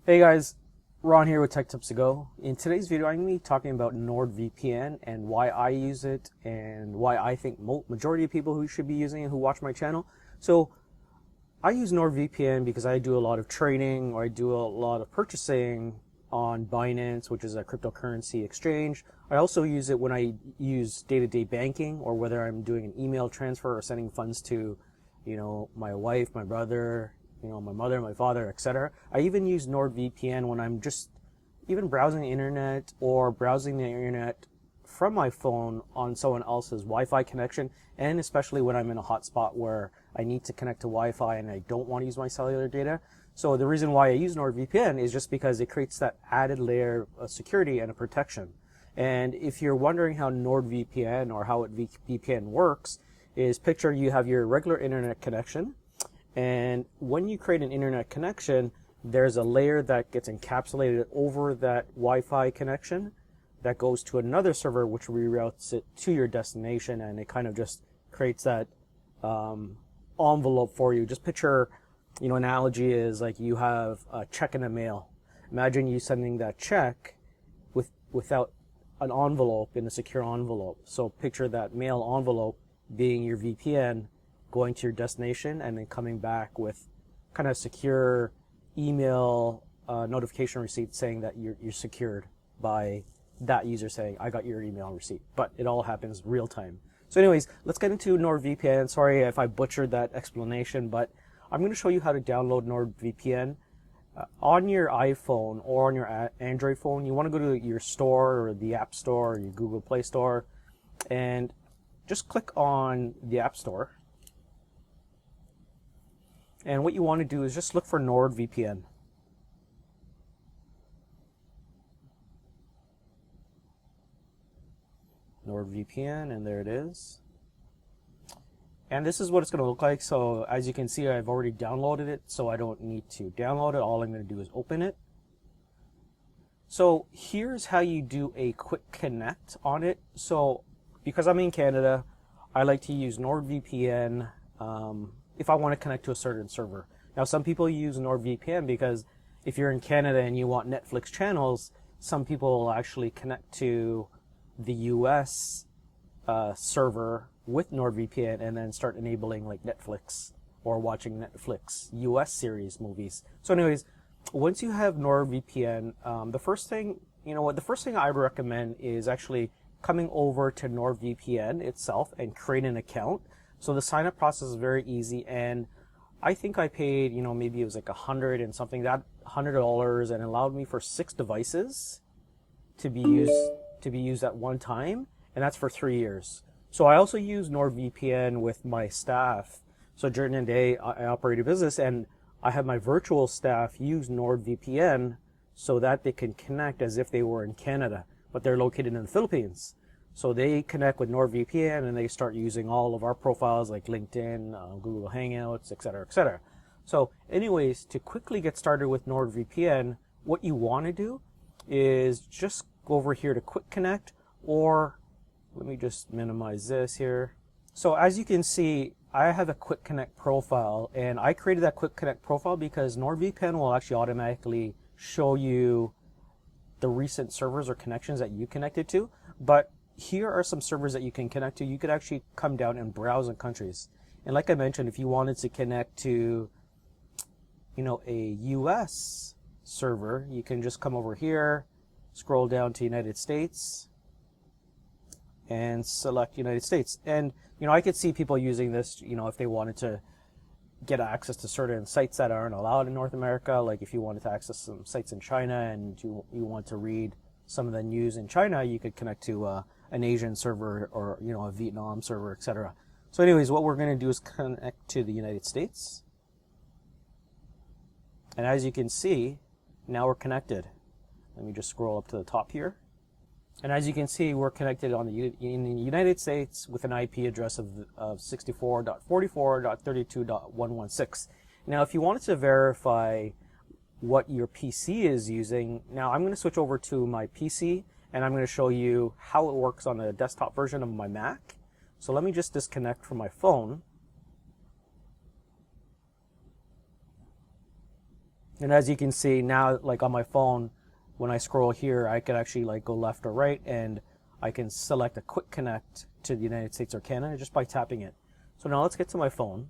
Hey guys, Ron here with Tech Tips to Go. In today's video, I'm going to be talking about NordVPN and why I use it and why I think majority of people who should be using it who watch my channel. So I use NordVPN because I do a lot of trading or I do a lot of purchasing on Binance, which is a cryptocurrency exchange. I also use it when I use day-to-day banking or whether I'm doing an email transfer or sending funds to, my wife, my brother, my mother, my father, etc. I even use NordVPN when I'm just even browsing the internet or browsing the internet from my phone on someone else's Wi-Fi connection, and especially when I'm in a hotspot where I need to connect to Wi-Fi and I don't want to use my cellular data. So the reason why I use NordVPN is just because it creates that added layer of security and a protection. And if you're wondering how NordVPN or how VPN works, is picture you have your regular internet connection, and when you create an internet connection, there's a layer that gets encapsulated over that Wi-Fi connection that goes to another server, which reroutes it to your destination, and it kind of just creates that envelope for you. Just picture, analogy is like you have a check in the mail. Imagine you sending that check without an envelope in a secure envelope. So picture that mail envelope being your VPN, going to your destination and then coming back with kind of secure email notification receipt saying that you're secured by that user saying, I got your email receipt. But it all happens real time. So anyways, let's get into NordVPN. Sorry if I butchered that explanation, but I'm going to show you how to download NordVPN. On your iPhone or on your Android phone, you want to go to your store or the App Store or your Google Play Store and just click on the App Store. And what you want to do is just look for NordVPN. NordVPN, and there it is. And this is what it's going to look like. So as you can see, I've already downloaded it, so I don't need to download it. All I'm going to do is open it. So here's how you do a quick connect on it. So because I'm in Canada, I like to use NordVPN if I want to connect to a certain server. Now, some people use NordVPN because if you're in Canada and you want Netflix channels, some people will actually connect to the US server with NordVPN and then start enabling like Netflix or watching Netflix US series movies. So anyways, once you have NordVPN, the first thing I would recommend is actually coming over to NordVPN itself and create an account. So the sign up process is very easy, and I think I paid, maybe it was like $100 and something, that $100, and allowed me for 6 devices to be used at one time, and that's for 3 years. So I also use NordVPN with my staff. So during the day I operate a business and I have my virtual staff use NordVPN so that they can connect as if they were in Canada, but they're located in the Philippines. So they connect with NordVPN and they start using all of our profiles like LinkedIn, Google Hangouts, etc., etc. So anyways, to quickly get started with NordVPN, what you want to do is just go over here to Quick Connect, or let me just minimize this here. So as you can see, I have a Quick Connect profile, and I created that Quick Connect profile because NordVPN will actually automatically show you the recent servers or connections that you connected to. But here are some servers that you can connect to. You could actually come down and browse in countries. And like I mentioned, if you wanted to connect to, a US server, you can just come over here, scroll down to United States, and select United States. And, I could see people using this, if they wanted to get access to certain sites that aren't allowed in North America. Like if you wanted to access some sites in China and you want to read some of the news in China, you could connect to an Asian server or, a Vietnam server, etc. So anyways, what we're going to do is connect to the United States. And as you can see, now we're connected. Let me just scroll up to the top here. And as you can see, we're connected in the United States with an IP address of 64.44.32.116. Now, if you wanted to verify what your PC is using, now I'm going to switch over to my PC and I'm going to show you how it works on the desktop version of my Mac. So let me just disconnect from my phone. And as you can see now, like on my phone, when I scroll here, I can actually like go left or right, and I can select a quick connect to the United States or Canada just by tapping it. So now let's get to my phone.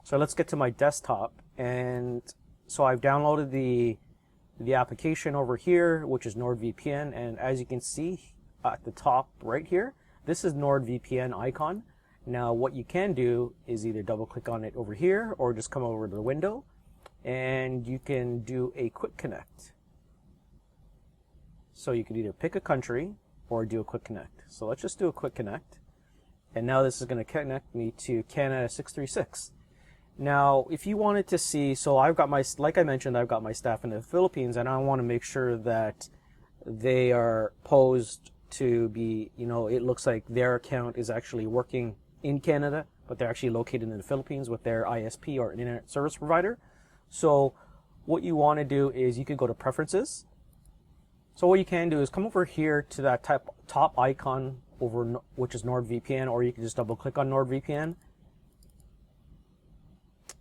So let's get to my desktop, and so I've downloaded the application over here, which is Nordvpn, and as you can see at the top right here, this is Nordvpn icon. Now what you can do is either double click on it over here or just come over to the window and you can do a quick connect. So you could either pick a country or do a quick connect. So let's just do a quick connect, and now this is going to connect me to Canada 636. Now, if you wanted to see, so I've got my, like I mentioned, I've got my staff in the Philippines, and I want to make sure that they are posed to be, you know, it looks like their account is actually working in Canada, but they're actually located in the Philippines with their ISP or internet service provider. So what you want to do is you could go to preferences. So what you can do is come over here to that top icon over, which is Nordvpn, or you can just double click on Nordvpn.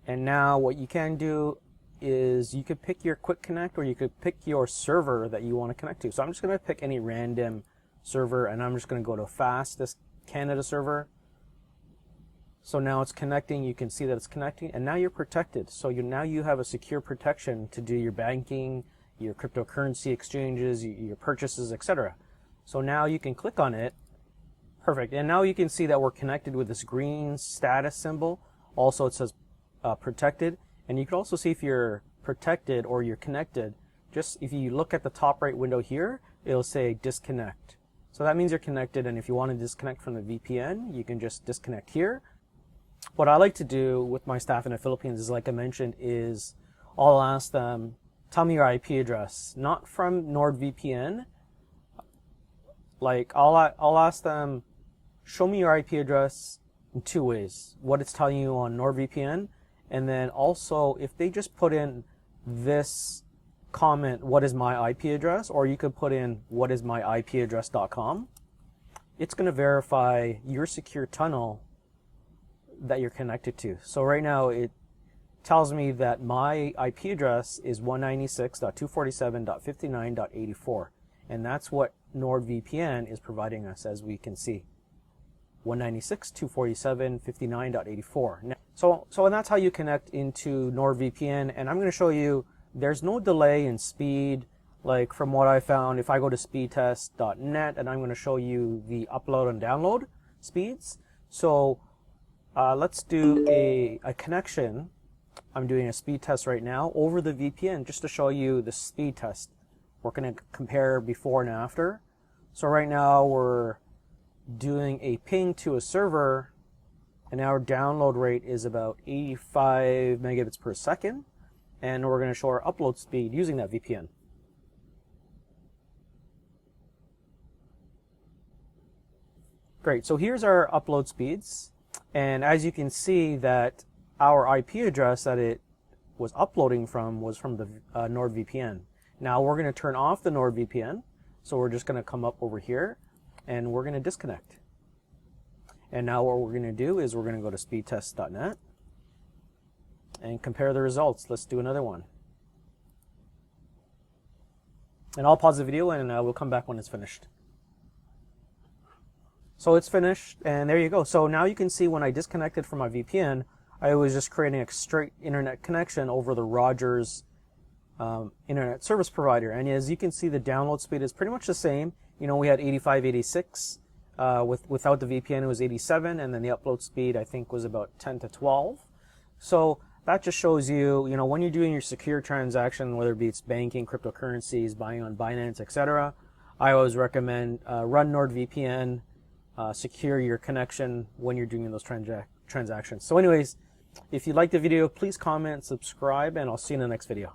And now what you can do is you could pick your quick connect, or you could pick your server that you want to connect to. So I'm just going to pick any random server, and I'm just going to go to fastest Canada server. So now it's connecting. You can see that it's connecting, and now you're protected. So now you have a secure protection to do your banking, your cryptocurrency exchanges, your purchases, etc. So now you can click on it. Perfect. And now you can see that we're connected with this green status symbol. Also it says protected, and you can also see if you're protected or you're connected. Just if you look at the top right window here, it'll say disconnect. So that means you're connected, and if you want to disconnect from the VPN, you can just disconnect here. What I like to do with my staff in the Philippines is, like I mentioned, is I'll ask them, tell me your IP address, not from Nordvpn. Like I'll ask them, show me your IP address in two ways: what it's telling you on Nordvpn, and then also if they just put in this comment, what is my IP address, or you could put in what is my IP address.com, it's going to verify your secure tunnel that you're connected to. So right now it tells me that my IP address is 196.247.59.84, and that's what Nordvpn is providing us, as we can see. 196.247.59.84. So that's how you connect into Nordvpn, and I'm going to show you there's no delay in speed. Like from what I found, if I go to speedtest.net, and I'm going to show you the upload and download speeds. So let's do a connection. I'm doing a speed test right now over the VPN just to show you the speed test. We're going to compare before and after. So right now we're doing a ping to a server, and our download rate is about 85 megabits per second, and we're going to show our upload speed using that VPN. Great, so here's our upload speeds, and as you can see that our IP address that it was uploading from was from the Nordvpn. Now we're going to turn off the Nordvpn, so we're just going to come up over here and we're going to disconnect. And now what we're going to do is we're going to go to speedtest.net and compare the results. Let's do another one. And I'll pause the video and we'll come back when it's finished. So it's finished, and there you go. So now you can see when I disconnected from my VPN, I was just creating a straight internet connection over the Rogers internet service provider. And as you can see, the download speed is pretty much the same. You know, we had 85, 86. Without the VPN, it was 87, and then the upload speed, I think, was about 10 to 12. So that just shows you, you know, when you're doing your secure transaction, whether it be it's banking, cryptocurrencies, buying on Binance, etc., I always recommend run Nordvpn, secure your connection when you're doing those transactions. So anyways, if you liked the video, please comment, subscribe, and I'll see you in the next video.